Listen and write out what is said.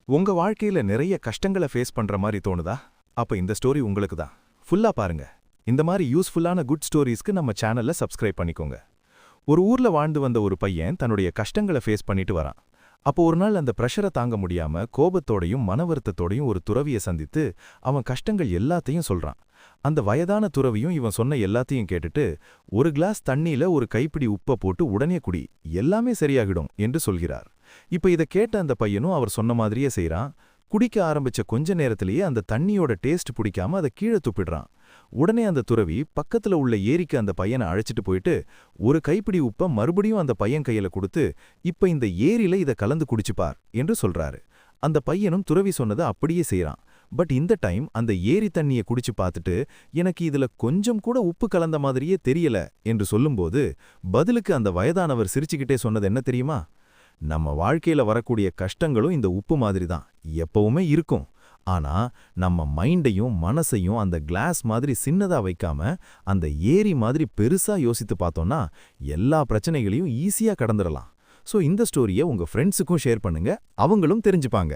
உங்க வாழ்க்கையில நிறைய கஷ்டங்கள ஃபேஸ் பண்ற மாரி தோணுதா? அப்ப இந்த ஸ்டோரி உங்களுக்கு தான். ஃபுல்லா பாருங்க. இந்த மாரி யூஸ்ஃபுல்லான குட் ஸ்டோரீஸ்க்கு நம்ம சேனல்ல சப்ஸ்கிரைப் பண்ணிக்கோங்க. ஒரு ஊர்ல வாழ்ந்து வந்த ஒரு பையன் தன்னுடைய கஷ்டங்கள ஃபேஸ் பண்ணிட்டு வரான். அப்போ ஒரு நாள் அந்த பிரஷரை தாங்க முடியாம கோபத்தோடையும் மனவருத்தத்தோடையும் ஒரு துறவியை சந்தித்து அவன் கஷ்டங்கள் எல்லாத்தையும் சொல்றான். அந்த வயதான துறவியும் இவன் சொன்ன எல்லாத்தையும் கேட்டுட்டு, ஒரு கிளாஸ் தண்ணியில ஒரு கைப்பிடி உப்பை போட்டு உடனே குடி, எல்லாமே சரியாகிடும் என்று சொல்கிறார். இப்ப இத கேட்ட அந்த பையனும் அவர் சொன்ன மாதிரியே செய்றான். குடிக்க ஆரம்பிச்ச கொஞ்ச நேரத்திலேயே அந்த தண்ணியோட டேஸ்ட் பிடிக்காம அதை கீழே துப்பிடுறான். உடனே அந்த துறவி பக்கத்துல உள்ள ஏரிக்கு அந்த பையனை அழைச்சிட்டு போயிட்டு ஒரு கைப்பிடி உப்ப மறுபடியும் அந்த பையன் கையில கொடுத்து, இப்ப இந்த ஏரியில இத கலந்து குடிச்சுப்பார் என்று சொல்றாரு. அந்த பையனும் துறவி சொன்னதை அப்படியே செய்றான். பட் இந்த டைம் அந்த ஏரி தண்ணிய குடிச்சு பார்த்துட்டு, எனக்கு இதுல கொஞ்சம் கூட உப்பு கலந்த மாதிரியே தெரியல என்று சொல்லும்போது, பதிலுக்கு அந்த வயதானவர் சிரிச்சுக்கிட்டே சொன்னது என்ன தெரியுமா? நம்ம வாழ்க்கையில வரக்கூடிய கஷ்டங்களும் இந்த உப்பு மாதிரி தான், எப்பவுமே இருக்கும். ஆனா நம்ம மைண்டையும் மனசையும் அந்த கிளாஸ் மாதிரி சின்னதா வைக்காம அந்த ஏரி மாதிரி பெருசா யோசித்து பார்த்தோம்னா எல்லா பிரச்சனைகளையும் ஈஸியா கடந்துடலாம். சோ இந்த ஸ்டோரியை உங்க ஃப்ரெண்ட்ஸுக்கும் ஷேர் பண்ணுங்க, அவங்களும் தெரிஞ்சுப்பாங்க.